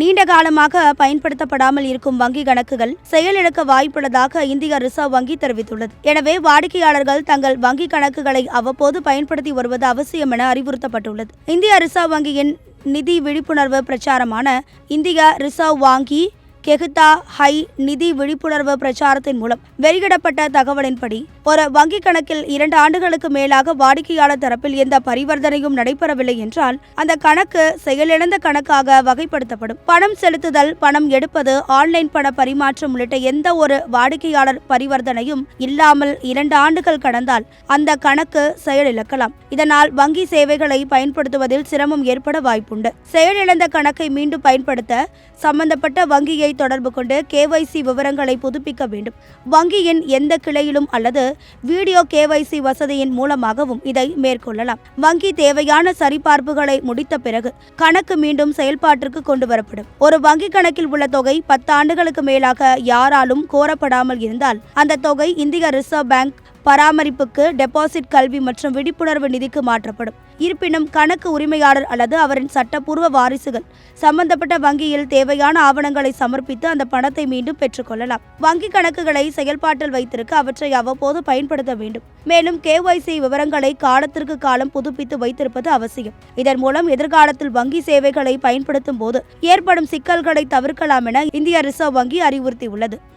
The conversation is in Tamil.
நீண்ட காலமாக பயன்படுத்தப்படாமல் இருக்கும் வங்கி கணக்குகள் செயலிழக்க வாய்ப்புள்ளதாக இந்திய ரிசர்வ் வங்கி தெரிவித்துள்ளது. எனவே வாடிக்கையாளர்கள் தங்கள் வங்கி கணக்குகளை அவ்வப்போது பயன்படுத்தி வருவது அவசியம் என அறிவுறுத்தப்பட்டுள்ளது. இந்திய ரிசர்வ் வங்கியின் நிதி விழிப்புணர்வு பிரச்சாரமான இந்திய ரிசர்வ் வங்கி கெஹ்தா ஹை நிதி விழிப்புணர்வு பிரச்சாரத்தின் மூலம் வெளியிடப்பட்ட தகவலின்படி ஒரு வங்கி கணக்கில் 2 ஆண்டுகளுக்கு மேலாக வாடிக்கையாளர் தரப்பில் எந்த பரிவர்த்தனையும் நடைபெறவில்லை என்றால் அந்த கணக்கு செயலிழந்த கணக்காக வகைப்படுத்தப்படும். பணம் செலுத்துதல், பணம் எடுப்பது, ஆன்லைன் பண பரிமாற்றம் உள்ளிட்ட எந்த ஒரு வாடிக்கையாளர் பரிவர்த்தனையும் இல்லாமல் 2 ஆண்டுகள் கடந்தால் அந்த கணக்கு செயலிழக்கலாம். இதனால் வங்கி சேவைகளை பயன்படுத்துவதில் சிரமம் ஏற்பட வாய்ப்புண்டு. செயலிழந்த கணக்கை மீண்டும் பயன்படுத்த சம்பந்தப்பட்ட வங்கியை தொடர்பு கொண்டு KYC விவரங்களை புதுப்பிக்க வேண்டும். வங்கியின் எந்த கிளையிலும் அல்லது வீடியோ KYC வசதியின் மூலமாகவும் இதை மேற்கொள்ளலாம். வங்கி தேவையான சரிபார்ப்புகளை முடித்த பிறகு கணக்கு மீண்டும் செயல்பாட்டிற்கு கொண்டு வரப்படும். ஒரு வங்கி கணக்கில் உள்ள தொகை 10 ஆண்டுகளுக்கு மேலாக யாராலும் கோரப்படாமல் இருந்தால் அந்த தொகை இந்திய ரிசர்வ் பேங்க் பராமரிப்புக்கு, டெபாசிட், கல்வி மற்றும் விழிப்புணர்வு நிதிக்கு மாற்றப்படும். இருப்பினும் கணக்கு உரிமையாளர் அல்லது அவரின் சட்டப்பூர்வ வாரிசுகள் சம்பந்தப்பட்ட வங்கியில் தேவையான ஆவணங்களை சமர்ப்பித்து அந்த பணத்தை மீண்டும் பெற்றுக்கொள்ளலாம். வங்கி கணக்குகளை செயல்பாட்டில் வைத்திருக்க அவற்றை அவ்வப்போது பயன்படுத்த வேண்டும். மேலும் KYC விவரங்களை காலத்திற்கு காலம் புதுப்பித்து வைத்திருப்பது அவசியம். இதன் மூலம் எதிர்காலத்தில் வங்கி சேவைகளை பயன்படுத்தும் போது ஏற்படும் சிக்கல்களை தவிர்க்கலாம் என இந்திய ரிசர்வ் வங்கி அறிவுறுத்தியுள்ளது.